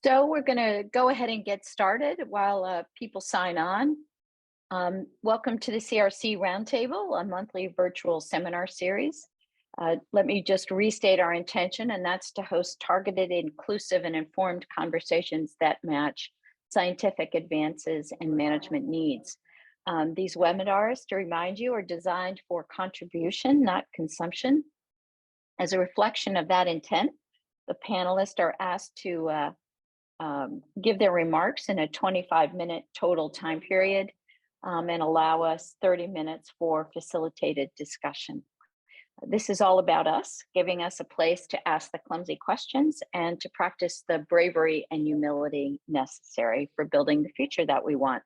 So we're going to go ahead and get started while people sign on. Welcome to the CRC Roundtable, a monthly virtual seminar series. Let me just restate our intention, and that's to host targeted, inclusive, and informed conversations that match scientific advances and management needs. These webinars, to remind you, are designed for contribution, not consumption. As a reflection of that intent, the panelists are asked to give their remarks in a 25-minute total time period and allow us 30 minutes for facilitated discussion. This is all about us, giving us a place to ask the clumsy questions and to practice the bravery and humility necessary for building the future that we want.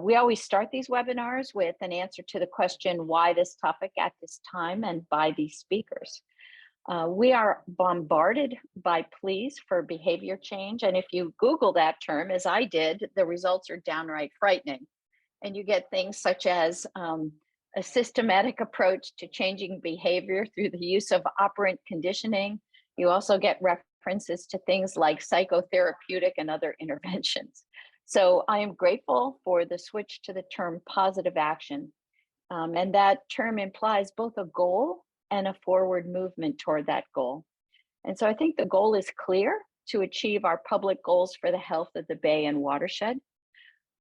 We always start these webinars with an answer to the question, why this topic at this time and by these speakers. We are bombarded by pleas for behavior change. And if you Google that term, as I did, the results are downright frightening. And you get things such as a systematic approach to changing behavior through the use of operant conditioning. You also get references to things like psychotherapeutic and other interventions. So I am grateful for the switch to the term positive action. And that term implies both a goal and a forward movement toward that goal. And so I think the goal is clear: to achieve our public goals for the health of the bay and watershed.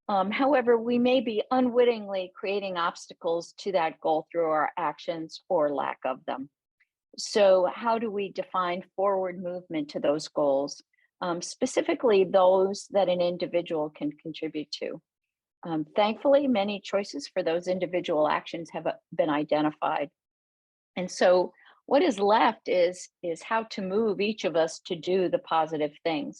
However, we may be unwittingly creating obstacles to that goal through our actions or lack of them. So how do we define forward movement to those goals, specifically those that an individual can contribute to? Thankfully, many choices for those individual actions have been identified. And so what is left is how to move each of us to do the positive things.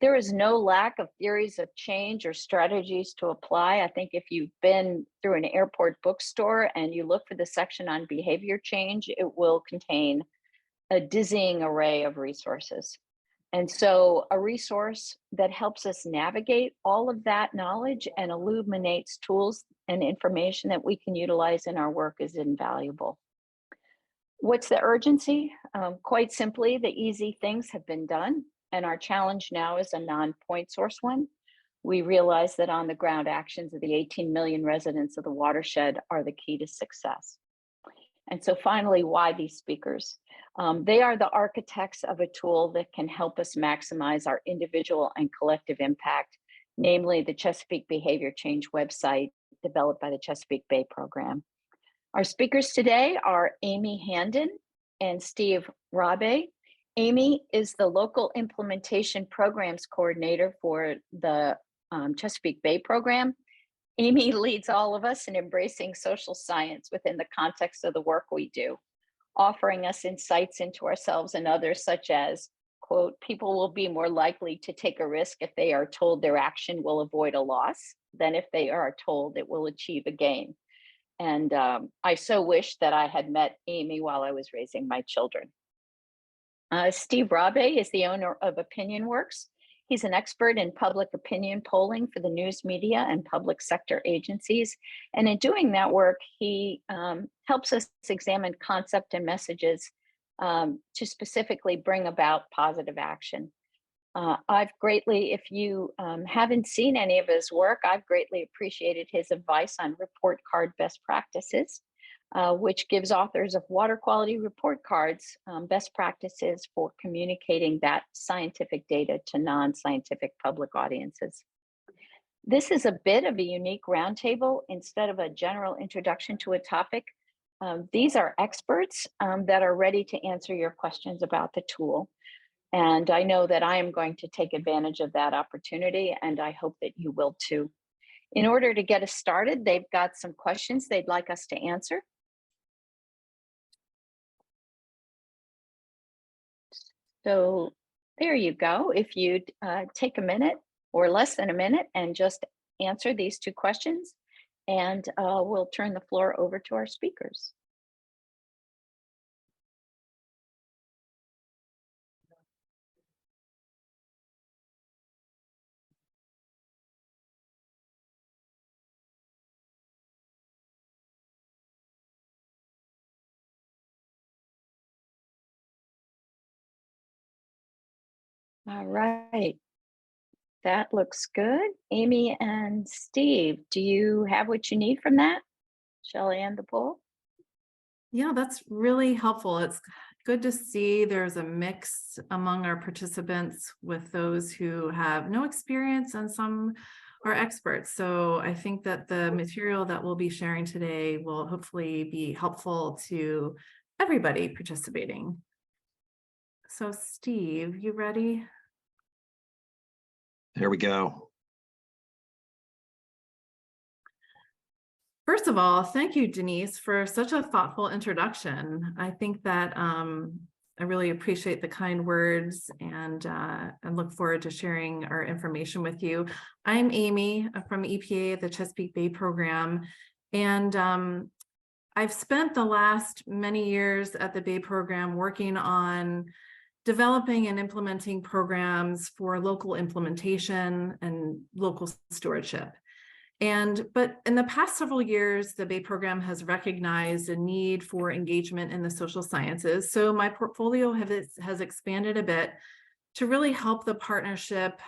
There is no lack of theories of change or strategies to apply. I think if you've been through an airport bookstore and you look for the section on behavior change, it will contain a dizzying array of resources. And so a resource that helps us navigate all of that knowledge and illuminates tools and information that we can utilize in our work is invaluable. What's the urgency? Quite simply, the easy things have been done, and our challenge now is a non-point source one. We realize that on the ground actions of the 18 million residents of the watershed are the key to success. And so finally, why these speakers? They are the architects of a tool that can help us maximize our individual and collective impact, namely the Chesapeake Behavior Change website developed by the Chesapeake Bay Program. Our speakers today are Amy Handon and Steve Rabe. Amy is the local implementation programs coordinator for the Chesapeake Bay Program. Amy leads all of us in embracing social science within the context of the work we do, offering us insights into ourselves and others, such as, quote, people will be more likely to take a risk if they are told their action will avoid a loss than if they are told it will achieve a gain. And I so wish that I had met Amy while I was raising my children. Steve Rabe is the owner of Opinion Works. He's an expert in public opinion polling for the news media and public sector agencies. And in doing that work, he helps us examine concept and messages to specifically bring about positive action. I've greatly, if you haven't seen any of his work, I've greatly appreciated his advice on report card best practices, which gives authors of water quality report cards best practices for communicating that scientific data to non-scientific public audiences. This is a bit of a unique roundtable. Instead of a general introduction to a topic, these are experts that are ready to answer your questions about the tool. And I know that I am going to take advantage of that opportunity, and I hope that you will too. In order to get us started, they've got some questions they'd like us to answer. So there you go. If you'd take a minute or less than a minute and just answer these two questions, and we'll turn the floor over to our speakers. All right. That looks good. Amy and Steve, do you have what you need from that? Shall I end the poll? Yeah, that's really helpful. It's good to see there's a mix among our participants with those who have no experience and some are experts. So I think that the material that we'll be sharing today will hopefully be helpful to everybody participating. So Steve, you ready? There we go. First of all, thank you, Denise, for such a thoughtful introduction. I think that I really appreciate the kind words and look forward to sharing our information with you. I'm Amy from EPA, the Chesapeake Bay program, and I've spent the last many years at the Bay program working on developing and implementing programs for local implementation and local stewardship. But in the past several years, the Bay program has recognized a need for engagement in the social sciences. So my portfolio has expanded a bit to really help the partnership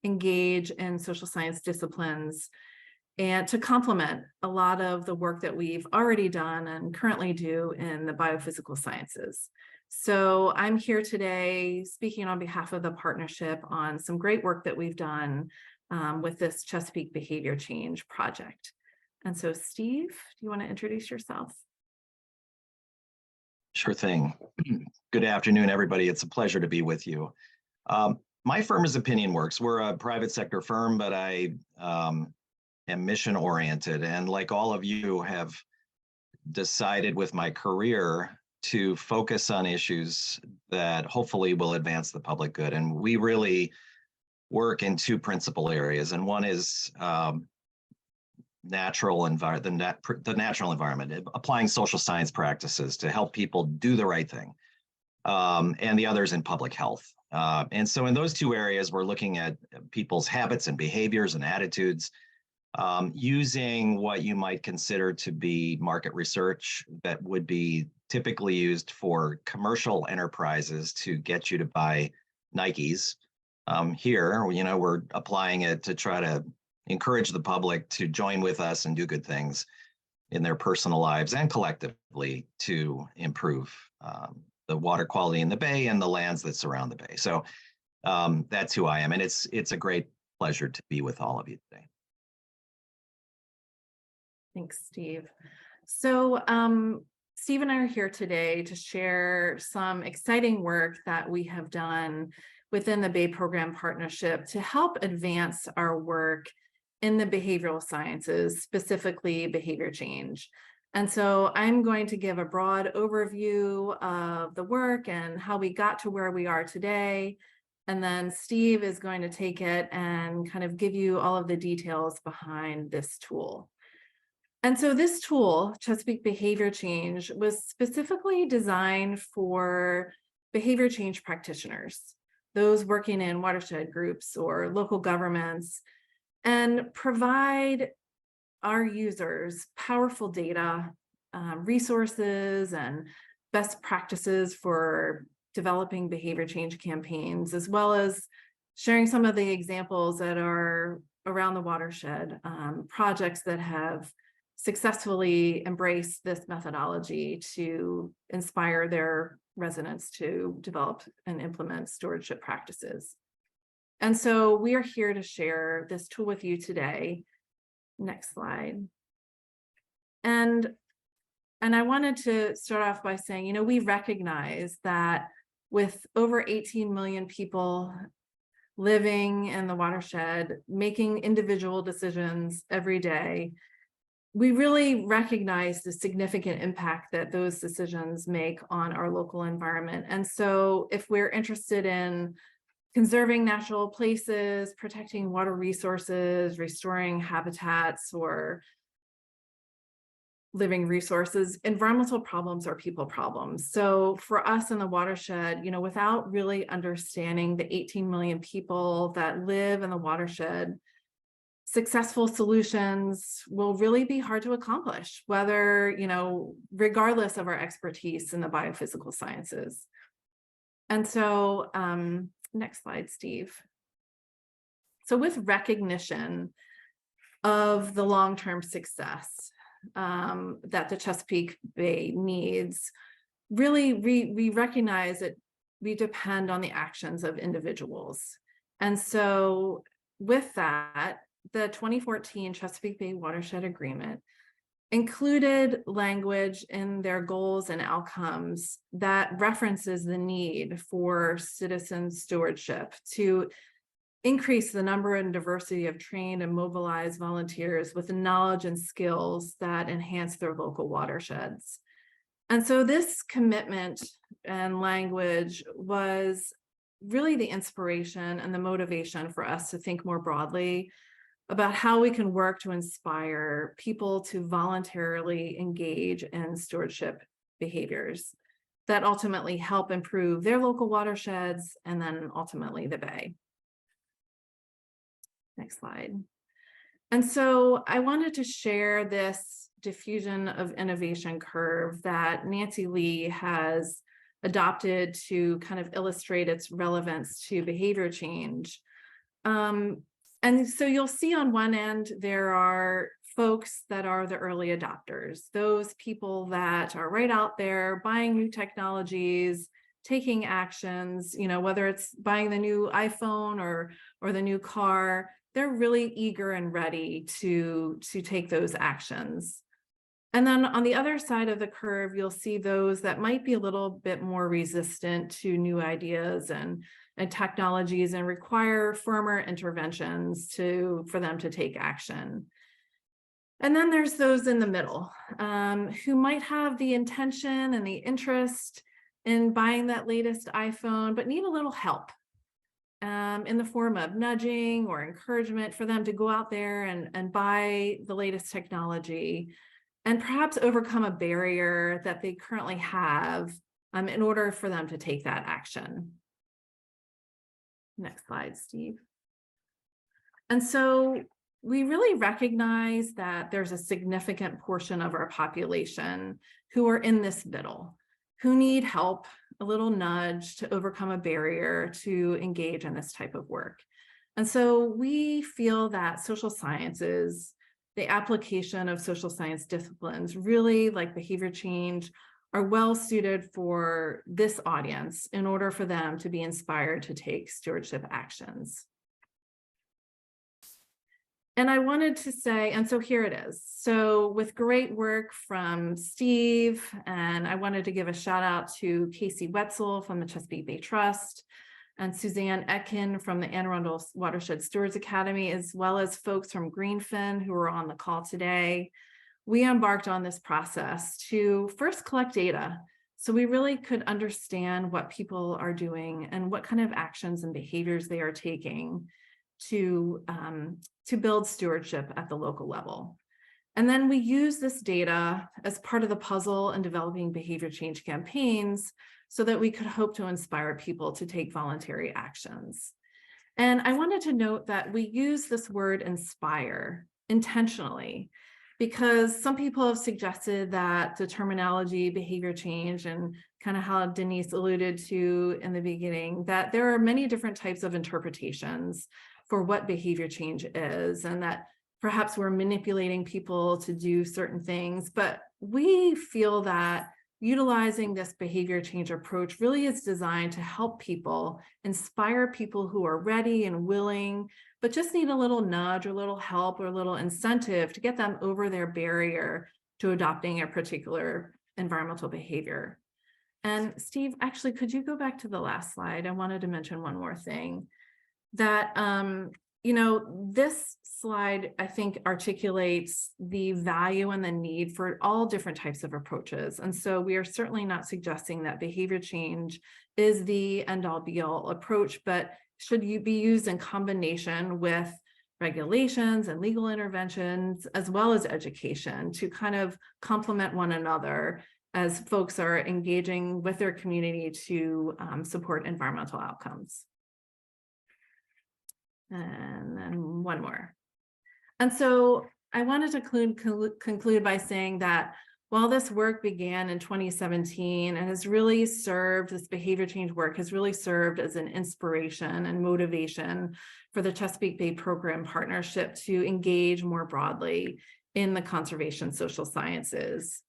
engage in social science disciplines and to complement a lot of the work that we've already done and currently do in the biophysical sciences. So I'm here today speaking on behalf of the partnership on some great work that we've done with this Chesapeake Behavior Change project. And so Steve, do you want to introduce yourself? Sure thing. Good afternoon, everybody. It's a pleasure to be with you. My firm is OpinionWorks. We're a private sector firm, but I am mission oriented. And like all of you, have decided with my career to focus on issues that hopefully will advance the public good. And we really work in two principal areas, and one is the natural environment, applying social science practices to help people do the right thing, and the other is in public health. And so in those two areas, we're looking at people's habits and behaviors and attitudes, using what you might consider to be market research that would be typically used for commercial enterprises to get you to buy Nikes. Here, we're applying it to try to encourage the public to join with us and do good things in their personal lives and collectively to improve the water quality in the Bay and the lands that surround the Bay. So that's who I am, and it's a great pleasure to be with all of you today. Thanks, Steve. So Steve and I are here today to share some exciting work that we have done within the Bay Program Partnership to help advance our work in the behavioral sciences, specifically behavior change. And so I'm going to give a broad overview of the work and how we got to where we are today. And then Steve is going to take it and kind of give you all of the details behind this tool. And so this tool, Chesapeake Behavior Change, was specifically designed for behavior change practitioners, those working in watershed groups or local governments, and provide our users powerful data, resources, and best practices for developing behavior change campaigns, as well as sharing some of the examples that are around the watershed, projects that have successfully embraced this methodology to inspire their residents to develop and implement stewardship practices. And so we are here to share this tool with you today. Next slide. And I wanted to start off by saying, we recognize that with over 18 million people living in the watershed, making individual decisions every day, we really recognize the significant impact that those decisions make on our local environment. And so if we're interested in conserving natural places, protecting water resources, restoring habitats or living resources, environmental problems are people problems. So for us in the watershed, without really understanding the 18 million people that live in the watershed, successful solutions will really be hard to accomplish, whether, regardless of our expertise in the biophysical sciences. And so next slide, Steve. So with recognition of the long-term success that the Chesapeake Bay needs, really we recognize that we depend on the actions of individuals. And so with that, the 2014 Chesapeake Bay Watershed Agreement included language in their goals and outcomes that references the need for citizen stewardship to increase the number and diversity of trained and mobilized volunteers with the knowledge and skills that enhance their local watersheds. And so this commitment and language was really the inspiration and the motivation for us to think more broadly about how we can work to inspire people to voluntarily engage in stewardship behaviors that ultimately help improve their local watersheds and then ultimately the Bay. Next slide. And so I wanted to share this diffusion of innovation curve that Nancy Lee has adopted to kind of illustrate its relevance to behavior change. And so you'll see on one end, there are folks that are the early adopters, those people that are right out there buying new technologies, taking actions, whether it's buying the new iPhone or the new car, they're really eager and ready to take those actions. And then on the other side of the curve, you'll see those that might be a little bit more resistant to new ideas and technologies and require firmer interventions for them to take action. And then there's those in the middle who might have the intention and the interest in buying that latest iPhone, but need a little help in the form of nudging or encouragement for them to go out there and buy the latest technology and perhaps overcome a barrier that they currently have in order for them to take that action. Next slide, Steve. And so we really recognize that there's a significant portion of our population who are in this middle, who need help, a little nudge to overcome a barrier to engage in this type of work. And so we feel that social sciences, the application of social science disciplines, really like behavior change, are well suited for this audience in order for them to be inspired to take stewardship actions. And I wanted to say, and so here it is. So with great work from Steve, and I wanted to give a shout out to Casey Wetzel from the Chesapeake Bay Trust and Suzanne Etkin from the Anne Arundel Watershed Stewards Academy, as well as folks from Greenfin who are on the call today. We embarked on this process to first collect data so we really could understand what people are doing and what kind of actions and behaviors they are taking to build stewardship at the local level. And then we use this data as part of the puzzle in developing behavior change campaigns so that we could hope to inspire people to take voluntary actions. And I wanted to note that we use this word inspire intentionally, because some people have suggested that the terminology behavior change, and kind of how Denise alluded to in the beginning, that there are many different types of interpretations for what behavior change is, and that perhaps we're manipulating people to do certain things. But we feel that utilizing this behavior change approach really is designed to help people, inspire people who are ready and willing, but just need a little nudge or a little help or a little incentive to get them over their barrier to adopting a particular environmental behavior. And Steve, actually, could you go back to the last slide? I wanted to mention one more thing, that this slide, I think, articulates the value and the need for all different types of approaches. And so we are certainly not suggesting that behavior change is the end-all be-all approach, but should be used in combination with regulations and legal interventions, as well as education, to kind of complement one another as folks are engaging with their community to support environmental outcomes. And then one more. And so I wanted to conclude by saying that while this work began in 2017 and has really served, this behavior change work has really served as an inspiration and motivation for the Chesapeake Bay Program Partnership to engage more broadly in the conservation social sciences.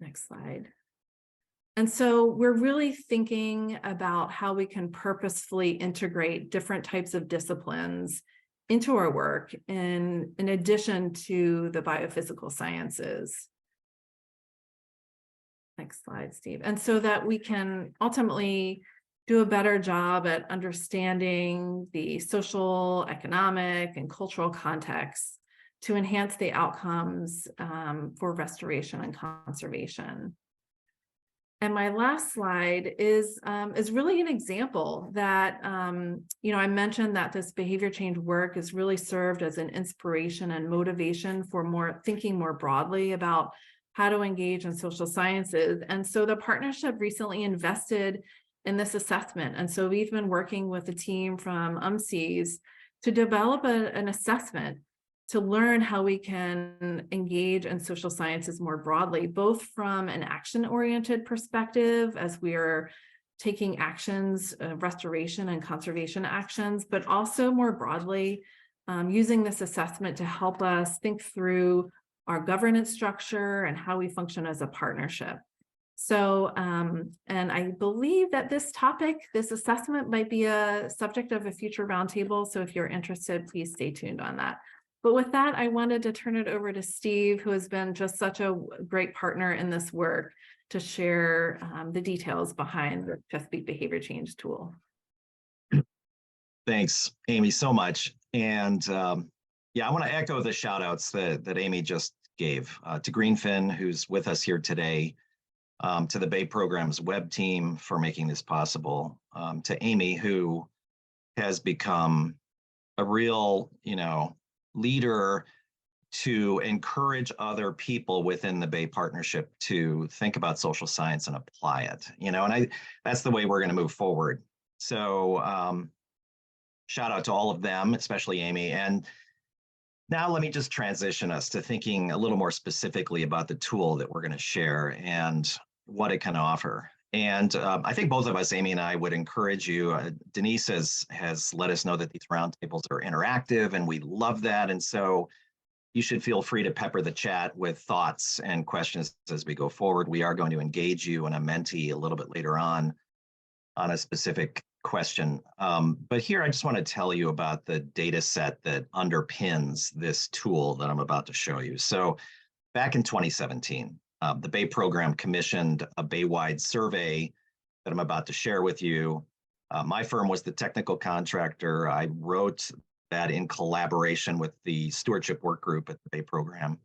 Next slide. And so we're really thinking about how we can purposefully integrate different types of disciplines into our work in addition to the biophysical sciences. Next slide, Steve. And so that we can ultimately do a better job at understanding the social, economic, and cultural contexts to enhance the outcomes for restoration and conservation. And my last slide is really an example that, I mentioned that this behavior change work has really served as an inspiration and motivation for thinking more broadly about how to engage in social sciences. And so the partnership recently invested in this assessment. And so we've been working with a team from UMCs to develop an assessment to learn how we can engage in social sciences more broadly, both from an action-oriented perspective as we are taking actions, restoration and conservation actions, but also more broadly, using this assessment to help us think through our governance structure and how we function as a partnership. So, and I believe that this assessment might be a subject of a future roundtable. So if you're interested, please stay tuned on that. But with that, I wanted to turn it over to Steve, who has been just such a great partner in this work, to share the details behind the Chesapeake Behavior Change tool. Thanks, Amy, so much. And yeah, I want to echo the shout outs that Amy just gave to Greenfin, who's with us here today, to the Bay Program's web team for making this possible, to Amy, who has become a real, leader to encourage other people within the Bay Partnership to think about social science and apply it, and that's the way we're going to move forward. So shout out to all of them, especially Amy. And now let me just transition us to thinking a little more specifically about the tool that we're going to share and what it can offer. And I think both of us, Amy and I, would encourage you. Denise has let us know that these roundtables are interactive, and we love that. And so you should feel free to pepper the chat with thoughts and questions as we go forward. We are going to engage you and a mentee a little bit later on a specific question. But here I just want to tell you about the data set that underpins this tool that I'm about to show you. So back in 2017, the Bay Program commissioned a Bay-wide survey that I'm about to share with you. My firm was the technical contractor. I wrote that in collaboration with the stewardship work group at the Bay Program.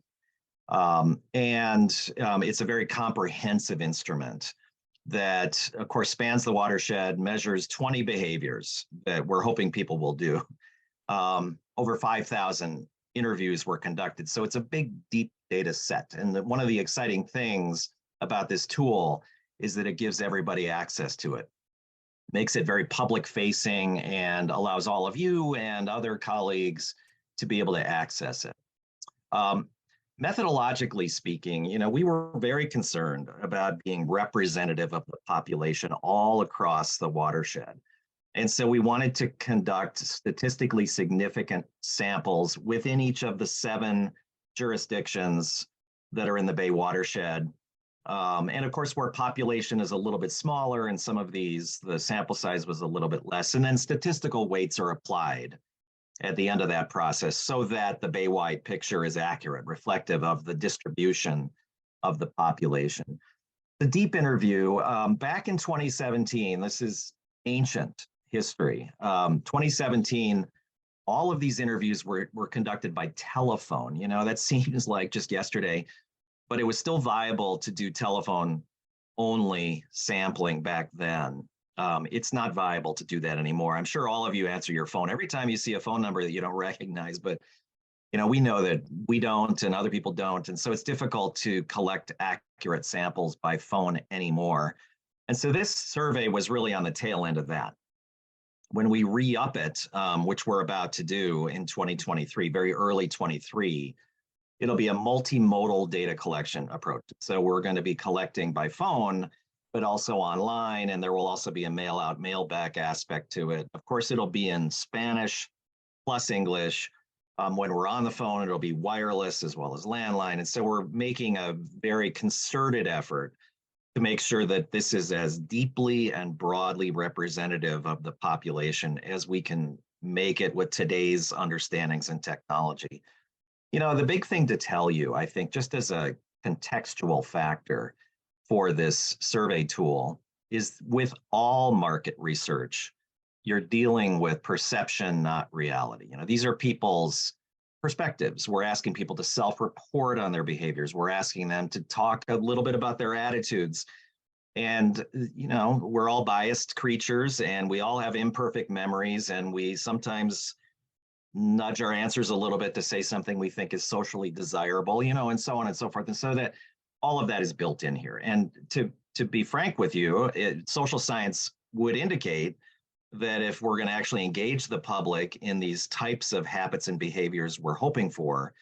It's a very comprehensive instrument that, of course, spans the watershed, measures 20 behaviors that we're hoping people will do. Over 5,000 interviews were conducted. So it's a big, deep data set. And one of the exciting things about this tool is that it gives everybody access to it. Makes it very public facing and allows all of you and other colleagues to be able to access it. Methodologically speaking, we were very concerned about being representative of the population all across the watershed. And so we wanted to conduct statistically significant samples within each of the 7 jurisdictions that are in the Bay watershed. And of course, where population is a little bit smaller, and some of these, the sample size was a little bit less. And then statistical weights are applied at the end of that process so that the Bay-wide picture is accurate, reflective of the distribution of the population. The deep interview, back in 2017, this is ancient history. 2017, all of these interviews were conducted by telephone. That seems like just yesterday, but it was still viable to do telephone only sampling back then. It's not viable to do that anymore. I'm sure all of you answer your phone every time you see a phone number that you don't recognize, but we know that we don't and other people don't. And so it's difficult to collect accurate samples by phone anymore. And so this survey was really on the tail end of that. When we re-up it, which we're about to do in 2023, very early 23, it'll be a multimodal data collection approach. So we're going to be collecting by phone, but also online, and there will also be a mail out, mail back aspect to it. Of course, it'll be in Spanish plus English. When we're on the phone, it'll be wireless as well as landline. And so we're making a very concerted effort to make sure that this is as deeply and broadly representative of the population as we can make it with today's understandings and technology. You know, the big thing to tell you, I think, just as a contextual factor for this survey tool, is with all market research, you're dealing with perception, not reality. You know, these are people's perspectives. We're asking people to self-report on their behaviors. We're asking them to talk a little bit about their attitudes. And, you know, we're all biased creatures and we all have imperfect memories, and we sometimes nudge our answers a little bit to say something we think is socially desirable, you know, and so on and so forth. And so that all of that is built in here. And to be frank with you, social science would indicate that if we're going to actually engage the public in these types of habits and behaviors we're hoping for,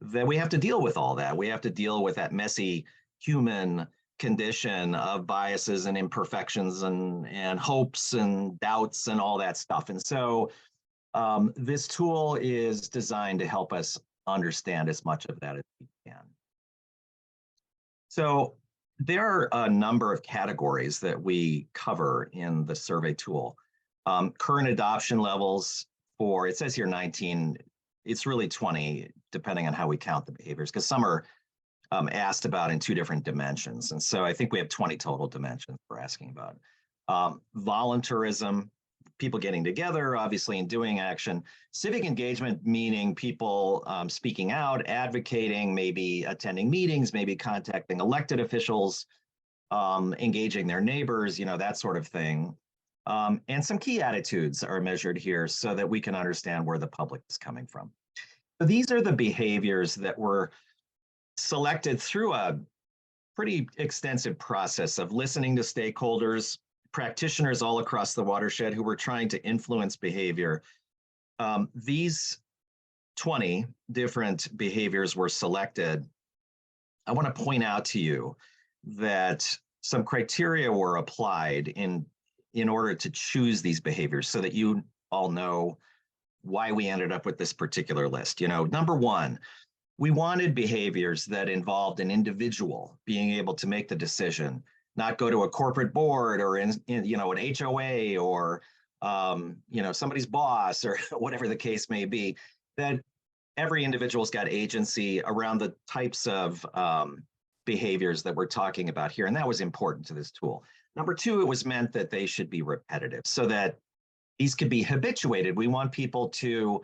that we have to deal with all that. We have to deal with that messy human condition of biases and imperfections and hopes and doubts and all that stuff. And so this tool is designed to help us understand as much of that as we can. So there are a number of categories that we cover in the survey tool. Current adoption levels for, it says here 19, it's really 20, depending on how we count the behaviors, because some are asked about in two different dimensions. And so I think we have 20 total dimensions we're asking about. Voluntarism, people getting together, obviously, and doing action. Civic engagement, meaning people speaking out, advocating, maybe attending meetings, maybe contacting elected officials, engaging their neighbors, you know, that sort of thing. And some key attitudes are measured here so that we can understand where the public is coming from. So these are the behaviors that were selected through a pretty extensive process of listening to stakeholders, practitioners all across the watershed who were trying to influence behavior. These 20 different behaviors were selected. I want to point out to you that some criteria were applied in order to choose these behaviors so that you all know why we ended up with this particular list. You know, number one, we wanted behaviors that involved an individual being able to make the decision, not go to a corporate board or in you know, an HOA or you know, somebody's boss or whatever the case may be, that every individual's got agency around the types of behaviors that we're talking about here. And that was important to this tool. Number two, it was meant that they should be repetitive so that these could be habituated. We want people to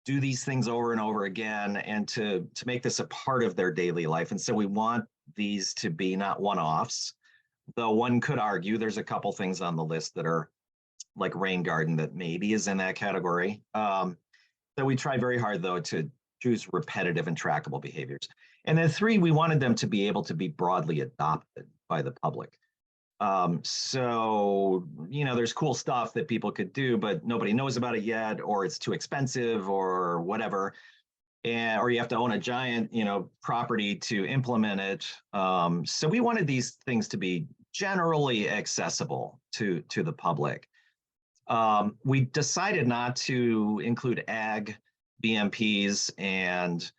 do these things over and over again and to make this a part of their daily life. And so we want these to be not one-offs, though one could argue there's a couple things on the list that are like rain garden that maybe is in that category. So we try very hard, though, to choose repetitive and trackable behaviors. And then three, we wanted them to be able to be broadly adopted by the public. So, you know, there's cool stuff that people could do, but nobody knows about it yet, or it's too expensive or whatever. And, or you have to own a giant, you know, property to implement it. So we wanted these things to be generally accessible to the public. We decided not to include ag BMPs and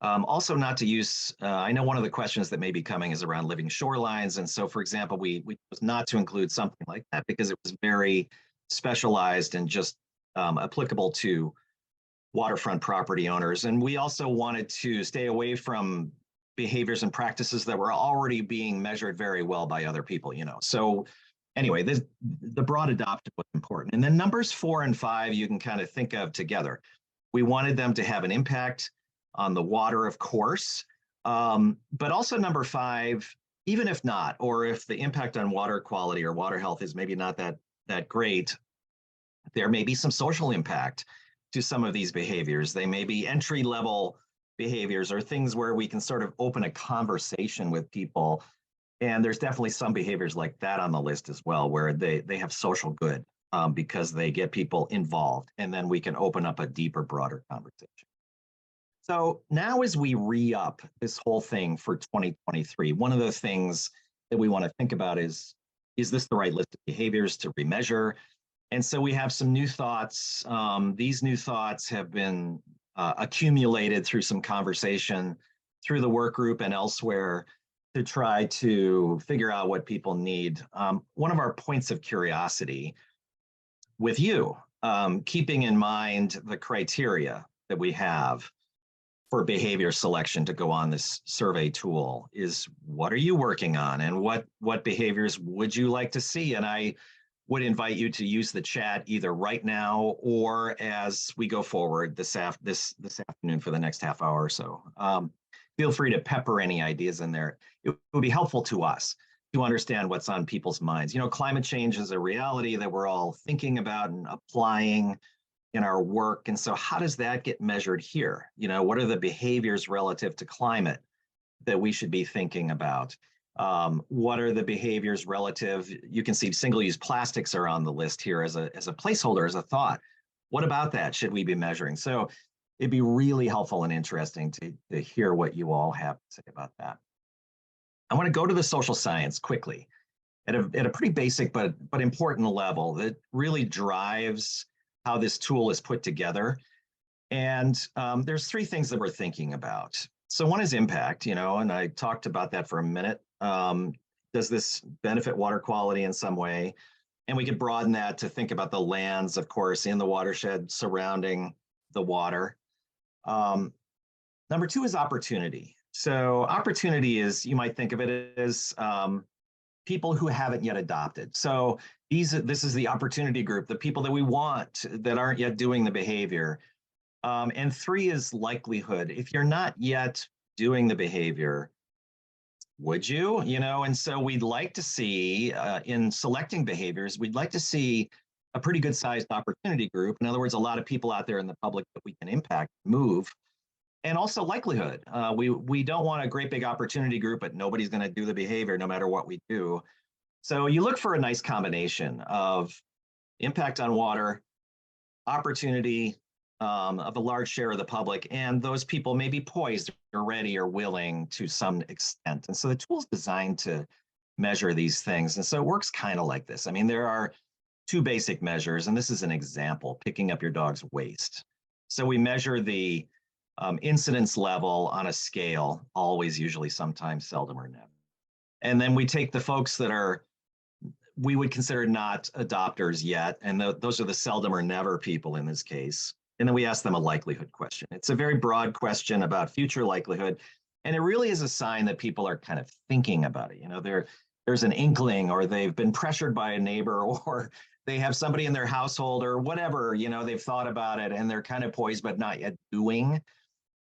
also not to use, I know one of the questions that may be coming is around living shorelines. And so, for example, we chose not to include something like that because it was very specialized and just applicable to waterfront property owners. And we also wanted to stay away from behaviors and practices that were already being measured very well by other people, you know. So anyway, the broad adoption was important. And then numbers 4 and 5, you can kind of think of together. We wanted them to have an impact on the water, of course, but also number 5, even if not, or if the impact on water quality or water health is maybe not that great, there may be some social impact to some of these behaviors. They may be entry-level behaviors or things where we can sort of open a conversation with people. And there's definitely some behaviors like that on the list as well, where they have social good because they get people involved, and then we can open up a deeper, broader conversation. So now as we re-up this whole thing for 2023, one of the things that we want to think about is this the right list of behaviors to remeasure? And so we have some new thoughts. These new thoughts have been accumulated through some conversation through the work group and elsewhere to try to figure out what people need. One of our points of curiosity with you, keeping in mind the criteria that we have for behavior selection to go on this survey tool is, what are you working on and what behaviors would you like to see? And I would invite you to use the chat either right now or as we go forward this afternoon for the next half hour or so. Feel free to pepper any ideas in there. It would be helpful to us to understand what's on people's minds. You know, climate change is a reality that we're all thinking about and applying in our work. And so how does that get measured here? You know, what are the behaviors relative to climate that we should be thinking about? What are the behaviors relative? You can see single-use plastics are on the list here as a placeholder, as a thought. What about that should we be measuring? So it'd be really helpful and interesting to hear what you all have to say about that. I want to go to the social science quickly at a pretty basic but important level that really drives how this tool is put together. And there's three things that we're thinking about. So one is impact, you know, and I talked about that for a minute. Does this benefit water quality in some way? And we could broaden that to think about the lands, of course, in the watershed surrounding the water. Number two is opportunity. So opportunity is, you might think of it as people who haven't yet adopted. So this is the opportunity group, the people that we want that aren't yet doing the behavior. And three is likelihood. If you're not yet doing the behavior, would you? You know, and so we'd like to see in selecting behaviors, we'd like to see a pretty good sized opportunity group. In other words, a lot of people out there in the public that we can impact, move. And also likelihood. We don't want a great big opportunity group, but nobody's going to do the behavior no matter what we do. So you look for a nice combination of impact on water, opportunity of a large share of the public, and those people may be poised or ready or willing to some extent. And so the tool's designed to measure these things. And so it works kind of like this. I mean, there are two basic measures, and this is an example, picking up your dog's waste. So we measure the incidence level on a scale, always, usually, sometimes, seldom, or never. And then we take the folks that we would consider not adopters yet, and those are the seldom or never people in this case. And then we ask them a likelihood question. It's a very broad question about future likelihood, and it really is a sign that people are kind of thinking about it. You know, there's an inkling, or they've been pressured by a neighbor, or they have somebody in their household, or whatever, you know, they've thought about it, and they're kind of poised, but not yet doing.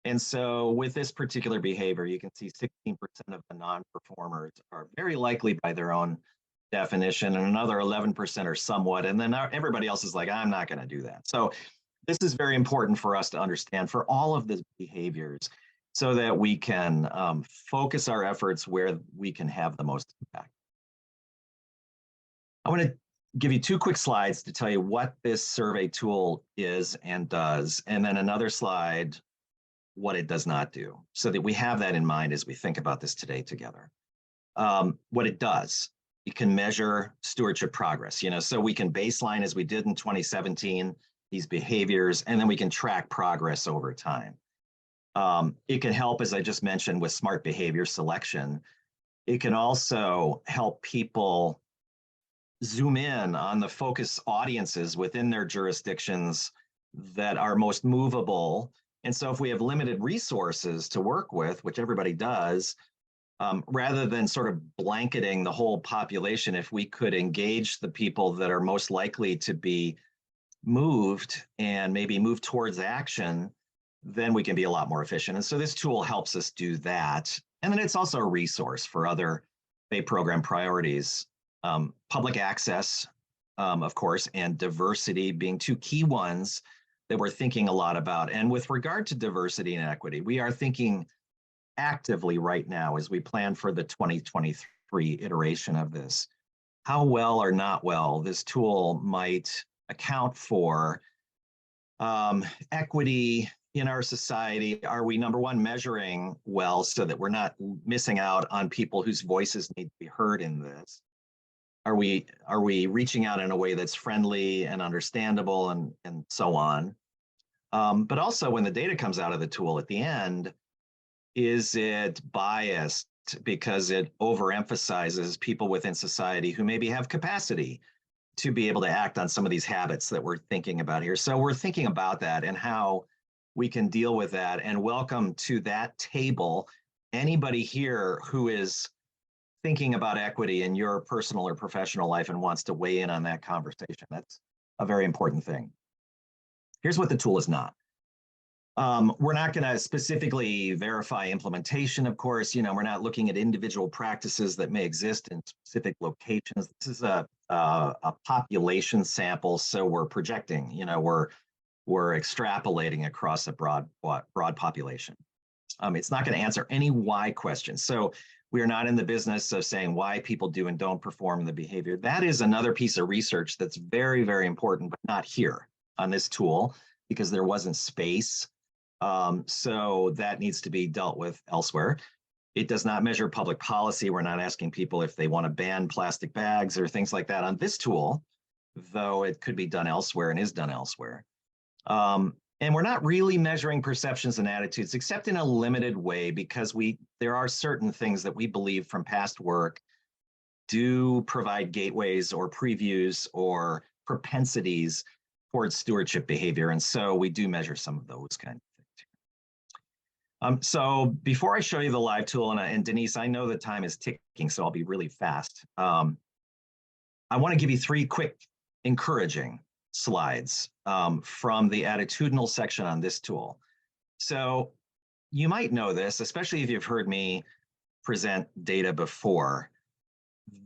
And so with this particular behavior, you can see 16% of the non-performers are very likely by their own definition, and another 11% are somewhat, and then everybody else is like, I'm not going to do that. So this is very important for us to understand for all of the behaviors so that we can focus our efforts where we can have the most impact. I want to give you two quick slides to tell you what this survey tool is and does, and then another slide what it does not do, so that we have that in mind as we think about this today together. What it does, it can measure stewardship progress, you know, so we can baseline as we did in 2017, these behaviors, and then we can track progress over time. It can help, as I just mentioned, with smart behavior selection. It can also help people zoom in on the focus audiences within their jurisdictions that are most movable. And so if we have limited resources to work with, which everybody does, rather than sort of blanketing the whole population, if we could engage the people that are most likely to be moved and maybe move towards action, then we can be a lot more efficient. And so this tool helps us do that. And then it's also a resource for other Bay program priorities, public access, of course, and diversity being two key ones that we're thinking a lot about. And with regard to diversity and equity, we are thinking actively right now as we plan for the 2023 iteration of this, how well or not well this tool might account for equity in our society? Are we, number one, measuring well so that we're not missing out on people whose voices need to be heard in this? Are we reaching out in a way that's friendly and understandable and so on? But also when the data comes out of the tool at the end, is it biased because it overemphasizes people within society who maybe have capacity to be able to act on some of these habits that we're thinking about here? So we're thinking about that and how we can deal with that. And welcome to that table anybody here who is thinking about equity in your personal or professional life and wants to weigh in on that conversation. That's a very important thing. Here's what the tool is not. We're not going to specifically verify implementation, of course. We're not looking at individual practices that may exist in specific locations. This is a population sample, so we're projecting. We're extrapolating across a broad population. It's not going to answer any why questions. So we are not in the business of saying why people do and don't perform the behavior. That is another piece of research that's very, very important, but not here on this tool because there wasn't space. So that needs to be dealt with elsewhere. It does not measure public policy. We're not asking people if they want to ban plastic bags or things like that on this tool, though it could be done elsewhere and is done elsewhere. And we're not really measuring perceptions and attitudes, except in a limited way, because there are certain things that we believe from past work do provide gateways or previews or propensities towards stewardship behavior. And so we do measure some of those kind of things. So before I show you the live tool, and Denise, I know the time is ticking, so I'll be really fast. I want to give you 3 quick encouraging slides from the attitudinal section on this tool. So you might know this, especially if you've heard me present data before,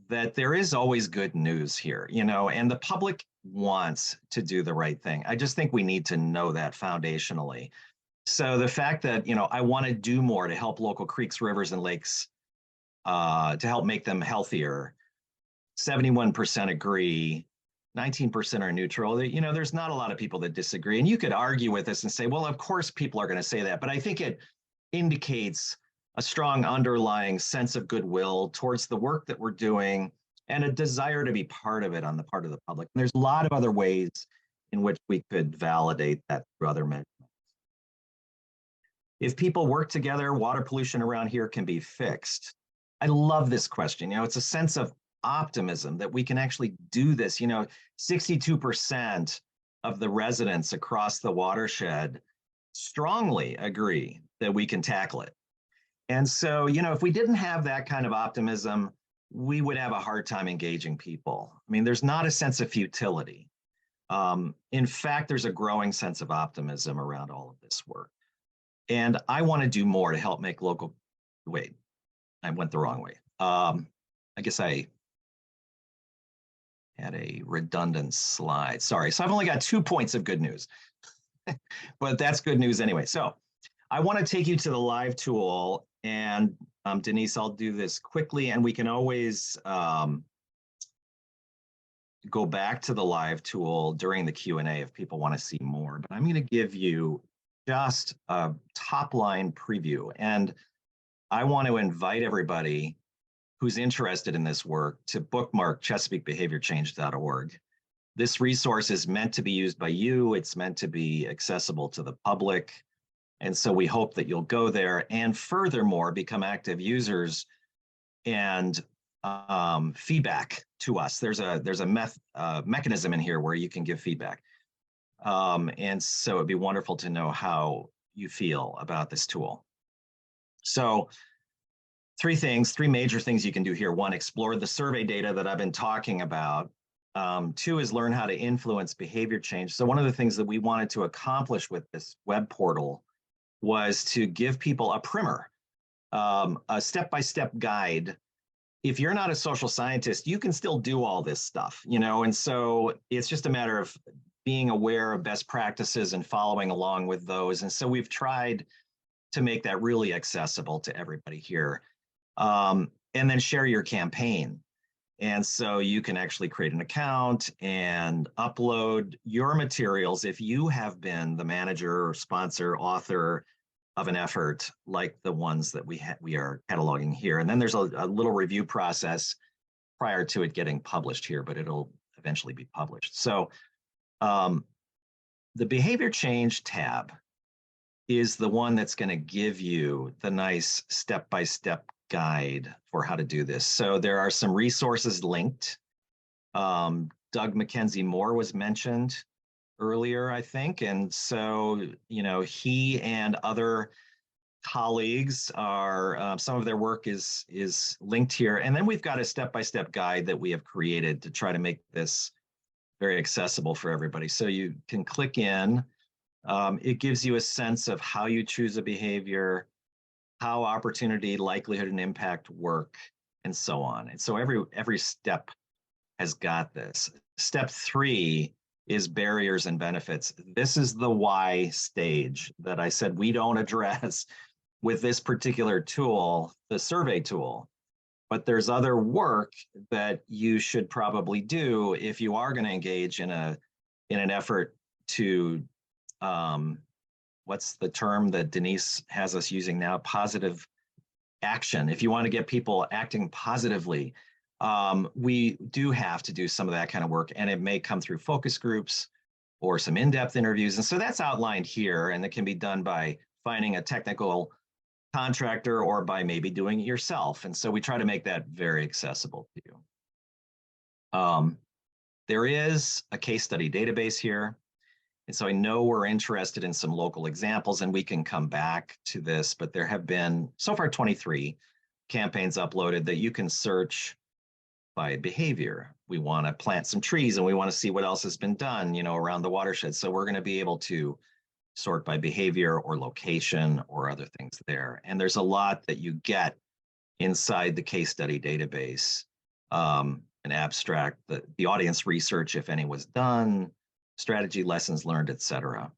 that there is always good news here, and the public wants to do the right thing. I just think we need to know that foundationally. So the fact that, I want to do more to help local creeks, rivers, and lakes to help make them healthier, 71% agree, 19% are neutral. There's not a lot of people that disagree. And you could argue with this and say, well, of course people are going to say that. But I think it indicates a strong underlying sense of goodwill towards the work that we're doing and a desire to be part of it on the part of the public. And there's a lot of other ways in which we could validate that through other measurements. If people work together, water pollution around here can be fixed. I love this question. It's a sense of optimism that we can actually do this. 62% of the residents across the watershed strongly agree that we can tackle it. And so, if we didn't have that kind of optimism, we would have a hard time engaging people. There's not a sense of futility. In fact, there's a growing sense of optimism around all of this work. And I want to do more to help make local, wait, I went the wrong way. I guess I had a redundant slide. Sorry. So I've only got 2 points of good news, but that's good news anyway. So I want to take you to the live tool, and Denise, I'll do this quickly, and we can always go back to the live tool during the Q&A if people want to see more, but I'm going to give you just a top line preview. And I want to invite everybody who's interested in this work to bookmark ChesapeakeBehaviorChange.org. This resource is meant to be used by you. It's meant to be accessible to the public. And so we hope that you'll go there and furthermore become active users and feedback to us. There's a mechanism in here where you can give feedback. And so it'd be wonderful to know how you feel about this tool. So 3 major things you can do here. 1, explore the survey data that I've been talking about. 2 is learn how to influence behavior change. So one of the things that we wanted to accomplish with this web portal was to give people a primer, a step-by-step guide. If you're not a social scientist, you can still do all this stuff, and so it's just a matter of being aware of best practices and following along with those. And so we've tried to make that really accessible to everybody here. And then share your campaign. And so you can actually create an account and upload your materials if you have been the manager or sponsor, author of an effort like the ones that we are cataloging here. And then there's a little review process prior to it getting published here, but it'll eventually be published. So the behavior change tab is the one that's going to give you the nice step-by-step guide for how to do this. So there are some resources linked. Doug Mackenzie Moore was mentioned earlier, I think. And so, you know, he and other colleagues are, some of their work is linked here. And then we've got a step-by-step guide that we have created to try to make this very accessible for everybody. So you can click in. It gives you a sense of how you choose a behavior, how opportunity, likelihood, and impact work, and so on. And so every step has got this. Step 3 is barriers and benefits. This is the why stage that I said we don't address with this particular tool, the survey tool. But there's other work that you should probably do if you are going to engage in an effort to what's the term that Denise has us using now? Positive action. If you want to get people acting positively, we do have to do some of that kind of work, and it may come through focus groups or some in-depth interviews. And so that's outlined here, and it can be done by finding a technical contractor or by maybe doing it yourself. And so we try to make that very accessible to you. There is a case study database here. And so I know we're interested in some local examples, and we can come back to this, but there have been so far 23 campaigns uploaded that you can search by behavior. We want to plant some trees and we want to see what else has been done, you know, around the watershed. So we're going to be able to sort by behavior or location or other things there. And there's a lot that you get inside the case study database, an abstract, the audience research, if any was done, strategy, lessons learned, et cetera.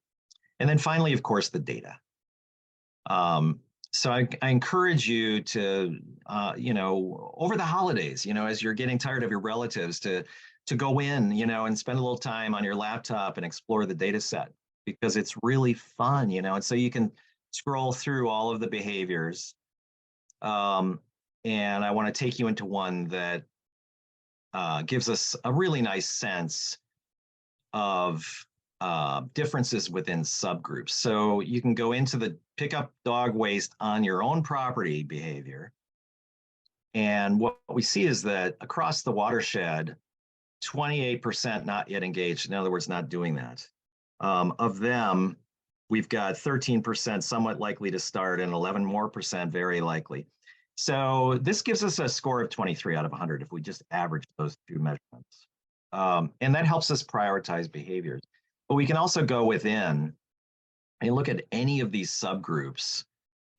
And then finally, of course, the data. So I encourage you to, you know, over the holidays, you know, as you're getting tired of your relatives, to go in, you know, and spend a little time on your laptop and explore the data set, because it's really fun, you know, and so you can scroll through all of the behaviors. And I want to take you into one that gives us a really nice sense of differences within subgroups. So you can go into the pick up dog waste on your own property behavior. And what we see is that across the watershed, 28% not yet engaged. In other words, not doing that. Of them, we've got 13% somewhat likely to start and 11% more very likely. So this gives us a score of 23 out of 100 if we just average those two measurements. And that helps us prioritize behaviors. But we can also go within and look at any of these subgroups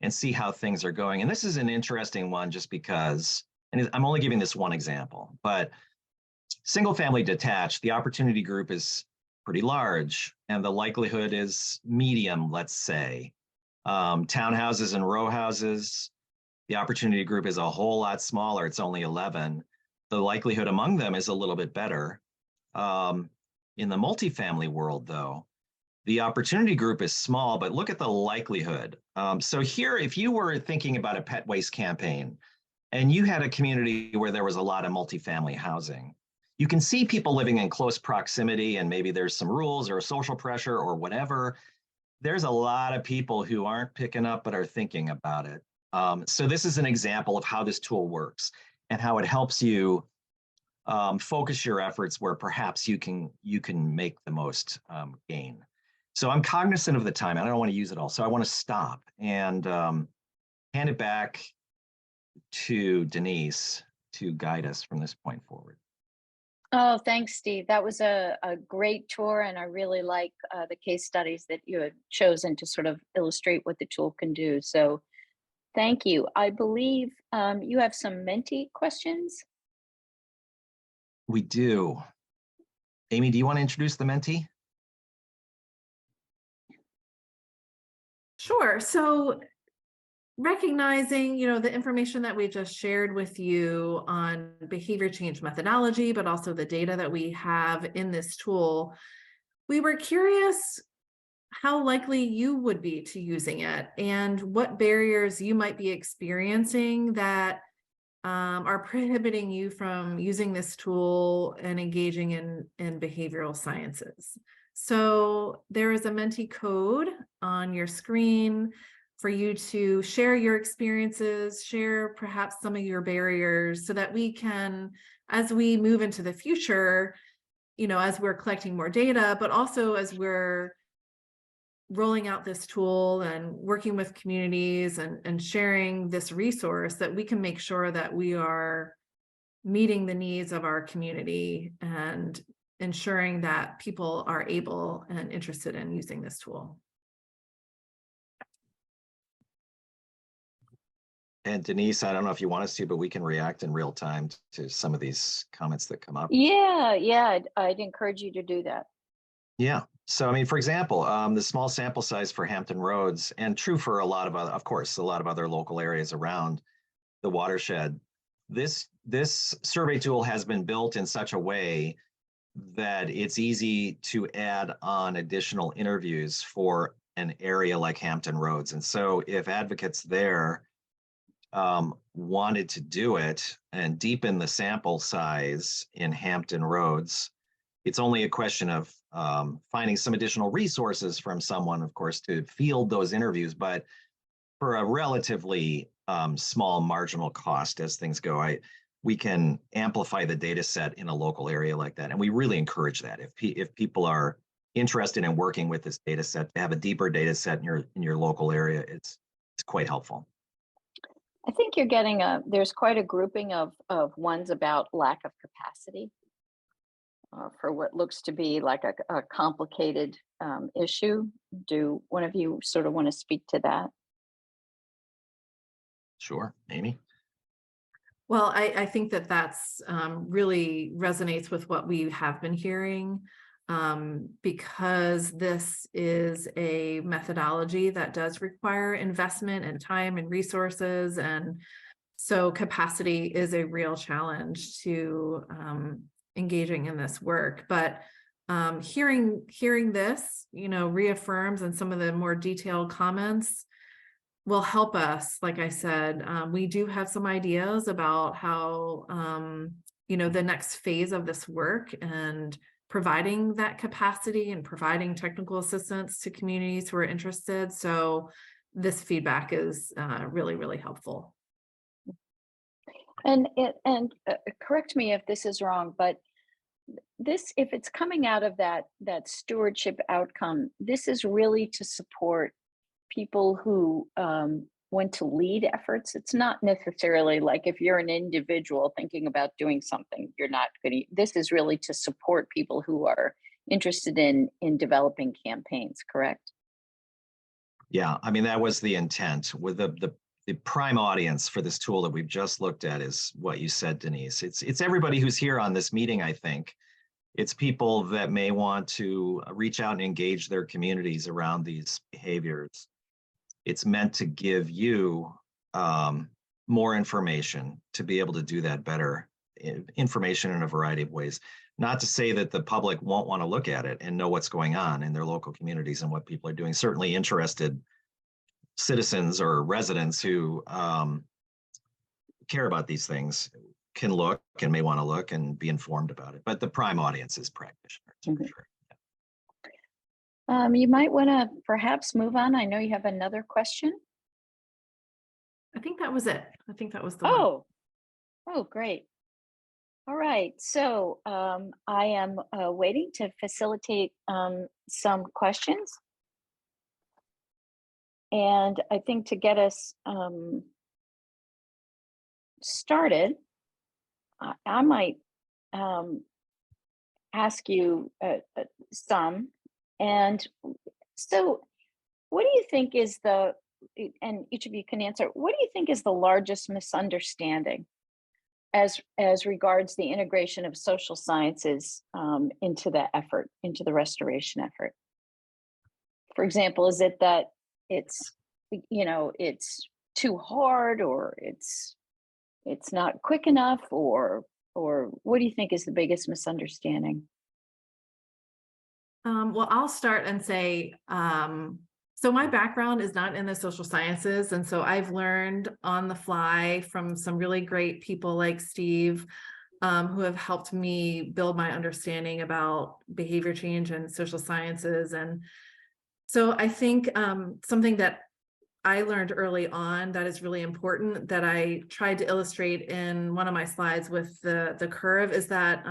and see how things are going. And this is an interesting one just because, and I'm only giving this one example, but single family detached, the opportunity group is pretty large and the likelihood is medium, let's say. Townhouses and row houses, the opportunity group is a whole lot smaller. It's only 11. The likelihood among them is a little bit better. In the multifamily world, though, the opportunity group is small, but look at the likelihood. So here, if you were thinking about a pet waste campaign and you had a community where there was a lot of multifamily housing, you can see people living in close proximity and maybe there's some rules or social pressure or whatever. There's a lot of people who aren't picking up but are thinking about it. So this is an example of how this tool works and how it helps you focus your efforts where perhaps you can make the most gain. So I'm cognizant of the time. I don't want to use it all. So I want to stop and hand it back to Denise to guide us from this point forward. Oh, thanks, Steve. That was a great tour, and I really like the case studies that you had chosen to sort of illustrate what the tool can do. So thank you. I believe you have some Menti questions. We do. Amy, do you want to introduce the Menti? Sure. So recognizing, the information that we just shared with you on behavior change methodology, but also the data that we have in this tool, we were curious how likely you would be to using it and what barriers you might be experiencing that are prohibiting you from using this tool and engaging in behavioral sciences. So there is a Menti code on your screen for you to share your experiences, share perhaps some of your barriers, so that we can, as we move into the future, as we're collecting more data, but also as we're rolling out this tool and working with communities and sharing this resource, that we can make sure that we are meeting the needs of our community and ensuring that people are able and interested in using this tool. And Denise, I don't know if you want us to, but we can react in real time to some of these comments that come up. Yeah, I'd encourage you to do that. Yeah. So, I mean, for example, the small sample size for Hampton Roads, and true for a lot of other, of course, a lot of other local areas around the watershed. This survey tool has been built in such a way that it's easy to add on additional interviews for an area like Hampton Roads. And so if advocates there wanted to do it and deepen the sample size in Hampton Roads, it's only a question of finding some additional resources from someone, of course, to field those interviews, but for a relatively small marginal cost as things go, we can amplify the data set in a local area like that. And we really encourage that. If people are interested in working with this data set, to have a deeper data set in your local area, it's quite helpful. I think you're getting there's quite a grouping of ones about lack of capacity for what looks to be like a complicated issue. Do one of you sort of want to speak to that? Sure, Amy. Well, I think that's really resonates with what we have been hearing, because this is a methodology that does require investment and time and resources. And so capacity is a real challenge to engaging in this work. But hearing this, reaffirms, and some of the more detailed comments will help us. Like I said, we do have some ideas about how, the next phase of this work and providing that capacity and providing technical assistance to communities who are interested. So this feedback is really, really helpful. And correct me if this is wrong, but if it's coming out of that stewardship outcome, this is really to support people who want to lead efforts. It's not necessarily like if you're an individual thinking about doing something, you're not going to. This is really to support people who are interested in developing campaigns, correct? Yeah, I mean, that was the intent. With the prime audience for this tool that we've just looked at is what you said, Denise. It's everybody who's here on this meeting, I think. It's people that may want to reach out and engage their communities around these behaviors. It's meant to give you more information to be able to do that better, information in a variety of ways. Not to say that the public won't want to look at it and know what's going on in their local communities and what people are doing. Certainly interested citizens or residents who care about these things can look and may want to look and be informed about it. But the prime audience is practitioners, for sure. You might want to perhaps move on. I know you have another question. I think that was it. I think that was the one. Oh, great. All right. So I am waiting to facilitate some questions. And I think to get us started, I might ask you some. And so what do you think is and each of you can answer, what do you think is the largest misunderstanding as regards the integration of social sciences into the restoration effort? For example, is it that it's too hard, or it's not quick enough, or what do you think is the biggest misunderstanding? Well, I'll start and say, so my background is not in the social sciences. And so I've learned on the fly from some really great people like Steve, who have helped me build my understanding about behavior change and social sciences. And so I think something that I learned early on that is really important that I tried to illustrate in one of my slides with the curve is that,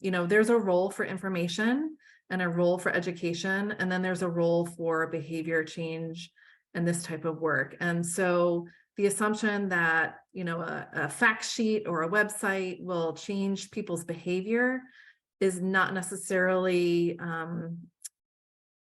there's a role for information and a role for education, and then there's a role for behavior change and this type of work. And so the assumption that, a fact sheet or a website will change people's behavior is not necessarily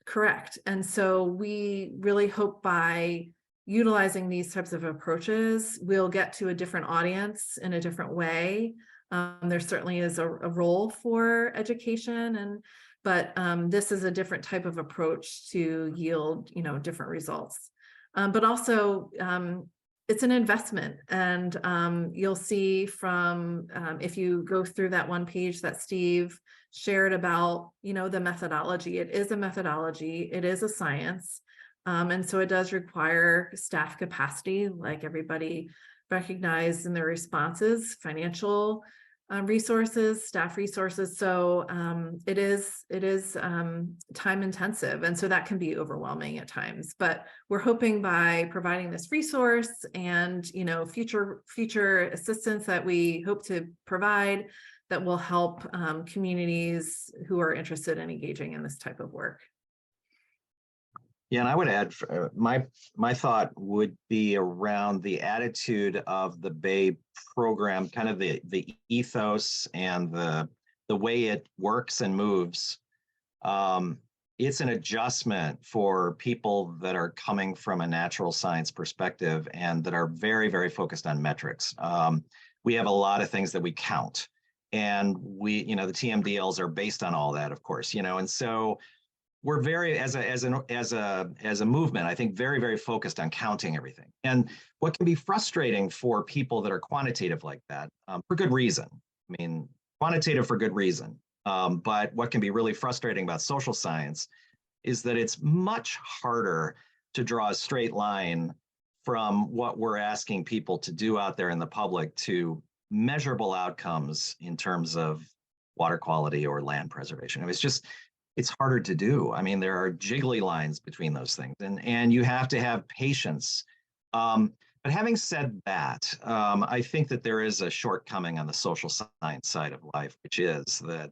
correct. And so we really hope by utilizing these types of approaches, we'll get to a different audience in a different way. There certainly is a role for education, but this is a different type of approach to yield, different results. But also, it's an investment, and you'll see from if you go through that one page that Steve shared about, the methodology. It is a methodology. It is a science. And so it does require staff capacity, like everybody recognized in their responses, financial resources, staff resources. So it is time intensive. And so that can be overwhelming at times, but we're hoping by providing this resource and, future assistance that we hope to provide that will help communities who are interested in engaging in this type of work. Yeah, and I would add, my thought would be around the attitude of the Bay program, kind of the ethos and the way it works and moves. It's an adjustment for people that are coming from a natural science perspective and that are very, very focused on metrics. We have a lot of things that we count, and the TMDLs are based on all that, of course, and so we're very, as a movement, I think very, very focused on counting everything. And what can be frustrating for people that are quantitative like that, for good reason. I mean, quantitative for good reason. But what can be really frustrating about social science is that it's much harder to draw a straight line from what we're asking people to do out there in the public to measurable outcomes in terms of water quality or land preservation. It's harder to do. I mean, there are jiggly lines between those things, and you have to have patience. But having said that, I think that there is a shortcoming on the social science side of life, which is that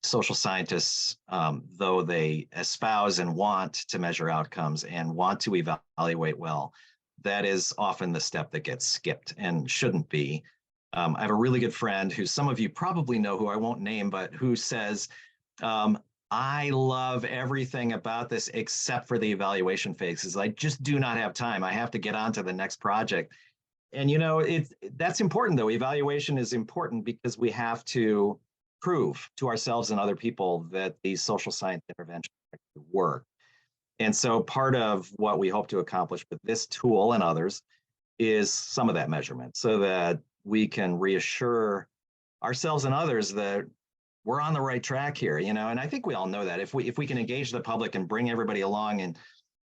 social scientists, though they espouse and want to measure outcomes and want to evaluate well, that is often the step that gets skipped and shouldn't be. I have a really good friend who some of you probably know, who I won't name, but who says, I love everything about this except for the evaluation phases. I just do not have time. I have to get on to the next project. And that's important, though. Evaluation is important because we have to prove to ourselves and other people that these social science interventions work. And so part of what we hope to accomplish with this tool and others is some of that measurement, so that we can reassure ourselves and others that we're on the right track here, and I think we all know that if we can engage the public and bring everybody along and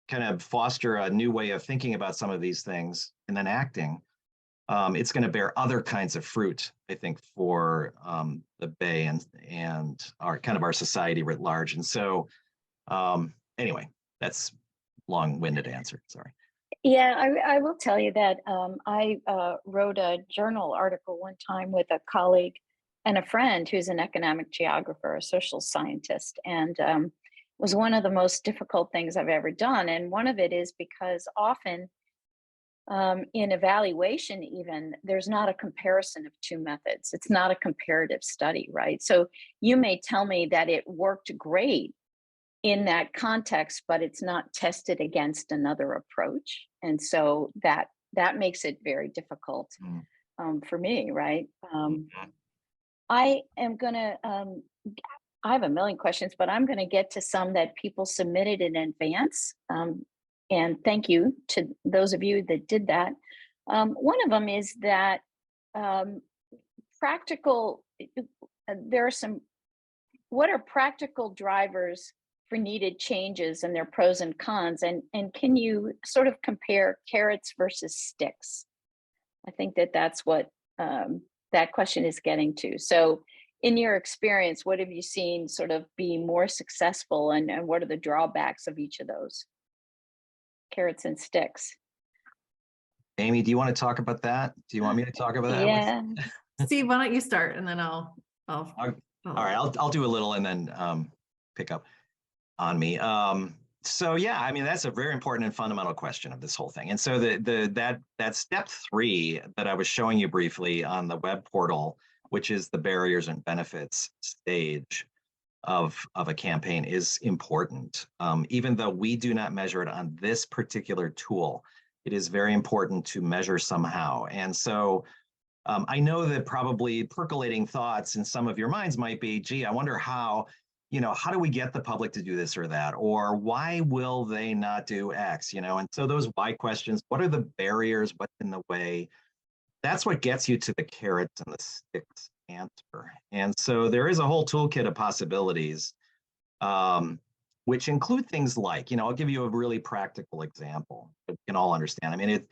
kind of foster a new way of thinking about some of these things and then acting, it's going to bear other kinds of fruit, I think, for the Bay and our society writ large. And so anyway, that's long-winded answer. Sorry. Yeah, I will tell you that I wrote a journal article one time with a colleague and a friend who's an economic geographer, a social scientist, and was one of the most difficult things I've ever done. And one of it is because often in evaluation, even, there's not a comparison of two methods. It's not a comparative study, right? So you may tell me that it worked great in that context, but it's not tested against another approach. And so that makes it very difficult for me, right? I am gonna, I have a million questions, but I'm gonna get to some that people submitted in advance. and thank you to those of you that did that. One of them is that practical, there are some, what are practical drivers for needed changes and their pros and cons? And can you sort of compare carrots versus sticks? I think that that's what that question is getting to. So in your experience, what have you seen sort of be more successful, and what are the drawbacks of each of those? Carrots and sticks. Amy, do you want to talk about that? Do you want me to talk about that? Yeah. Steve, why don't you start, and then I'll All right, I'll do a little and then pick up on me. So yeah, I mean, that's a very important and fundamental question of this whole thing. And so that step 3 that I was showing you briefly on the web portal, which is the barriers and benefits stage of a campaign, is important. Even though we do not measure it on this particular tool, it is very important to measure somehow. And so I know that probably percolating thoughts in some of your minds might be, gee, I wonder how do we get the public to do this or that? Or why will they not do X? And so those why questions, what are the barriers? What's in the way? That's what gets you to the carrots and the sticks answer. And so there is a whole toolkit of possibilities, which include things like, I'll give you a really practical example that we can all understand. I mean,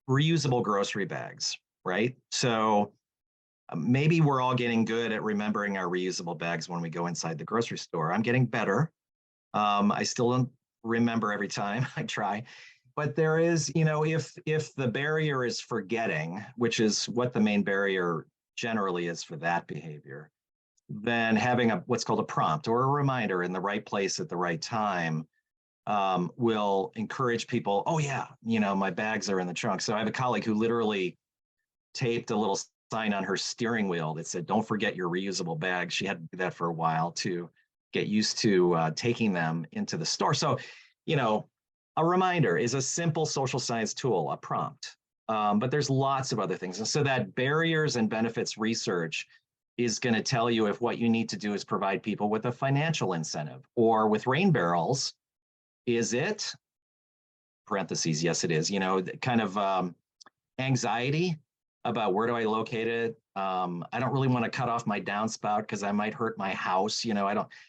reusable grocery bags, right? So maybe we're all getting good at remembering our reusable bags when we go inside the grocery store. I'm getting better. I still don't remember every time I try. But there is, if the barrier is forgetting, which is what the main barrier generally is for that behavior, then having what's called a prompt or a reminder in the right place at the right time will encourage people, oh yeah, my bags are in the trunk. So I have a colleague who literally taped a little sign on her steering wheel that said, don't forget your reusable bags. She had to do that for a while to get used to taking them into the store. So, a reminder is a simple social science tool, a prompt. But there's lots of other things. And so that barriers and benefits research is going to tell you if what you need to do is provide people with a financial incentive. Or with rain barrels, is it, parentheses, yes, it is, kind of anxiety about where do I locate it? I don't really want to cut off my downspout because I might hurt my house.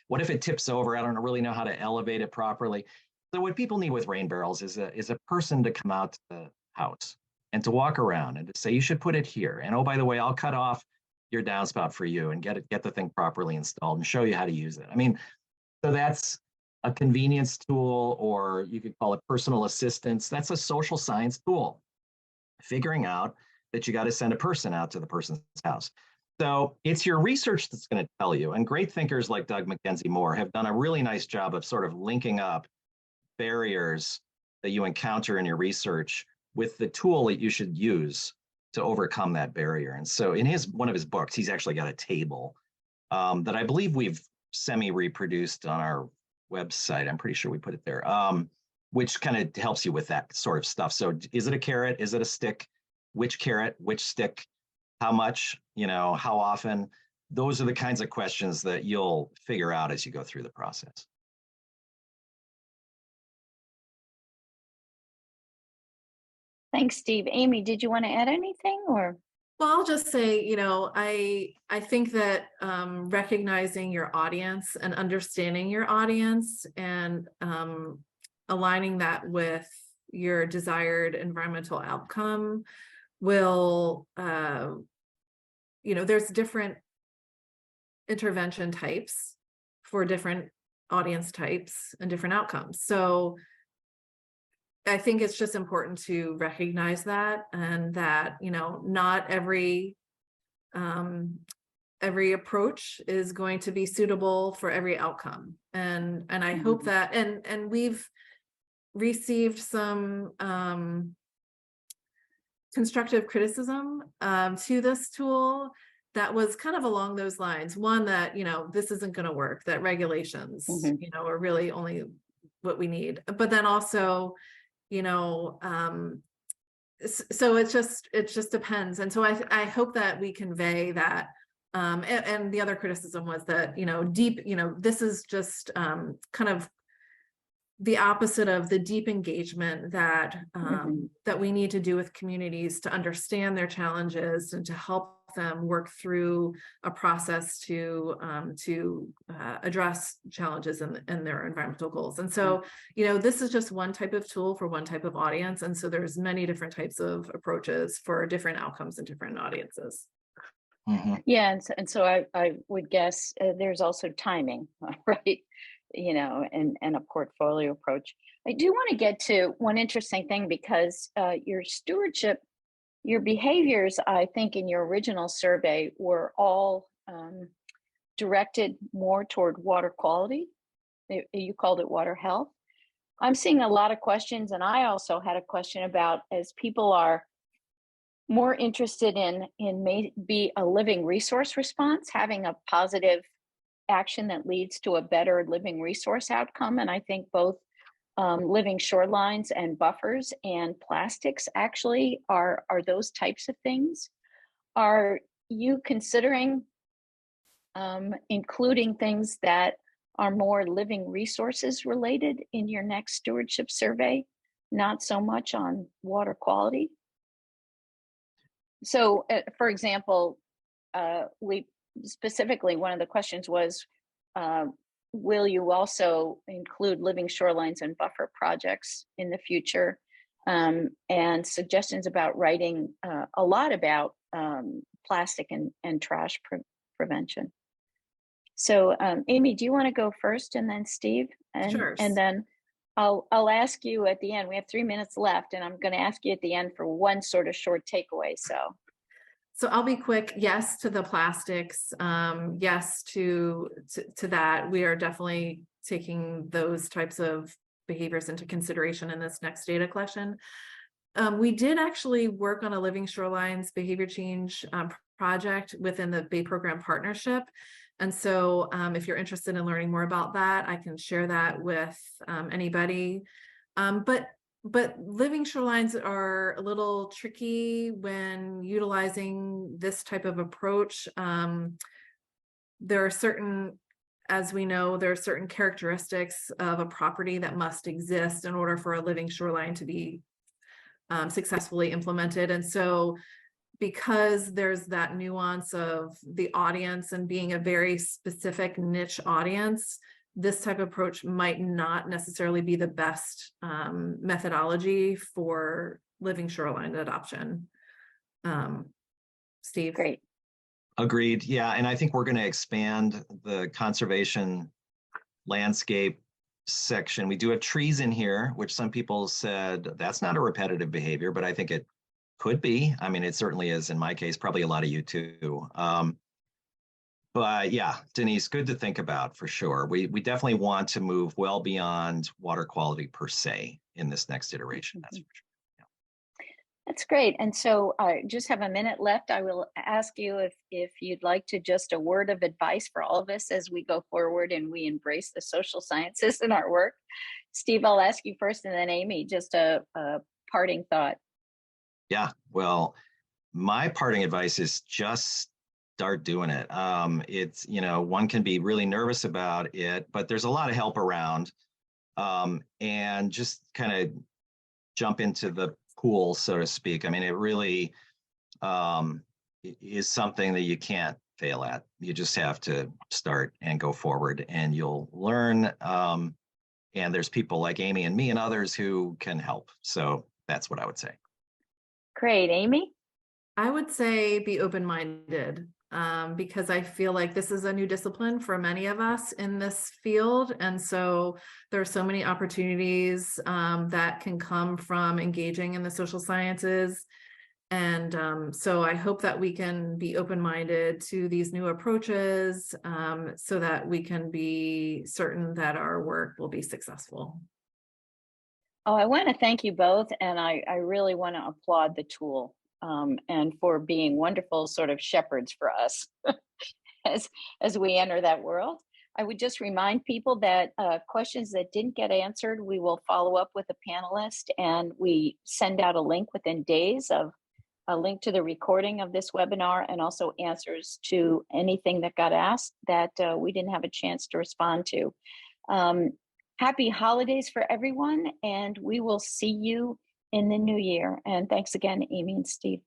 What if it tips over? I don't really know how to elevate it properly. So what people need with rain barrels is a person to come out to the house and to walk around and to say, you should put it here. And oh, by the way, I'll cut off your downspout for you and get the thing properly installed and show you how to use it. I mean, so that's a convenience tool, or you could call it personal assistance. That's a social science tool, figuring out that you got to send a person out to the person's house. So it's your research that's going to tell you. And great thinkers like Doug Mackenzie Moore have done a really nice job of sort of linking up barriers that you encounter in your research with the tool that you should use to overcome that barrier. And so in one of his books, he's actually got a table that I believe we've semi-reproduced on our website. I'm pretty sure we put it there, which kind of helps you with that sort of stuff. So is it a carrot? Is it a stick? Which carrot? Which stick? How much? How often? Those are the kinds of questions that you'll figure out as you go through the process. Thanks, Steve. Amy, did you want to add anything, or? Well, I'll just say, I think that recognizing your audience and understanding your audience and aligning that with your desired environmental outcome will, there's different intervention types for different audience types and different outcomes. So I think it's just important to recognize that, and that, not every approach is going to be suitable for every outcome. And I hope that, and we've received some constructive criticism to this tool that was kind of along those lines. One, that, this isn't going to work, that regulations, are really only what we need. But then also, so it just depends. And so I hope that we convey that. And the other criticism was that, this is just kind of the opposite of the deep engagement that Mhm. that we need to do with communities to understand their challenges and to help them work through a process to address challenges in their environmental goals. And so, you know, this is just one type of tool for one type of audience, and so there's many different types of approaches for different outcomes and different audiences. Mhm. Yeah, and so I would guess there's also timing, right? You know, and a portfolio approach. I do want to get to one interesting thing because your stewardship, your behaviors, I think in your original survey were all directed more toward water quality. You called it water health. I'm seeing a lot of questions, and I also had a question about as people are more interested in maybe a living resource response, having a positive action that leads to a better living resource outcome. And I think both living shorelines and buffers and plastics actually are those types of things. Are you considering including things that are more living resources related in your next stewardship survey, not so much on water quality? So, for example, we specifically, one of the questions was, uh, will you also include living shorelines and buffer projects in the future? And suggestions about writing a lot about plastic and trash prevention. So, Amy, do you want to go first, and then Steve, Sure. and then I'll ask you at the end. We have 3 minutes left, and I'm going to ask you at the end for one sort of short takeaway. So I'll be quick. Yes to the plastics. Yes to that. We are definitely taking those types of behaviors into consideration in this next data collection. We did actually work on a Living Shorelines behavior change project within the Bay Program Partnership. And so if you're interested in learning more about that, I can share that with anybody. But living shorelines are a little tricky when utilizing this type of approach. There are certain, as we know, there are certain characteristics of a property that must exist in order for a living shoreline to be successfully implemented. And so because there's that nuance of the audience and being a very specific niche audience, this type of approach might not necessarily be the best methodology for living shoreline adoption. Steve? Great. Agreed. Yeah. And I think we're going to expand the conservation landscape section. We do have trees in here, which some people said that's not a repetitive behavior, but I think it could be. I mean, it certainly is in my case, probably a lot of you too. But yeah, Denise, good to think about for sure. We definitely want to move well beyond water quality per se in this next iteration. That's for sure. Yeah. That's great. And so I just have a minute left. I will ask you if you'd like to just a word of advice for all of us as we go forward and we embrace the social sciences in our work. Steve, I'll ask you first, and then Amy, just a parting thought. Yeah, well, my parting advice is just start doing it. It's, you know, one can be really nervous about it, but there's a lot of help around. And just kind of jump into the pool, so to speak. I mean, it really is something that you can't fail at. You just have to start and go forward, and you'll learn. And there's people like Amy and me and others who can help. So that's what I would say. Great. Amy? I would say be open-minded, because I feel like this is a new discipline for many of us in this field. And so there are so many opportunities that can come from engaging in the social sciences. And so I hope that we can be open-minded to these new approaches so that we can be certain that our work will be successful. Oh, I want to thank you both, and I really want to applaud the tool and for being wonderful sort of shepherds for us as we enter that world. I would just remind people that questions that didn't get answered, we will follow up with a panelist, and we send out a link within days of a link to the recording of this webinar, and also answers to anything that got asked that we didn't have a chance to respond to. happy holidays for everyone, and we will see you in the new year. And thanks again, Amy and Steve.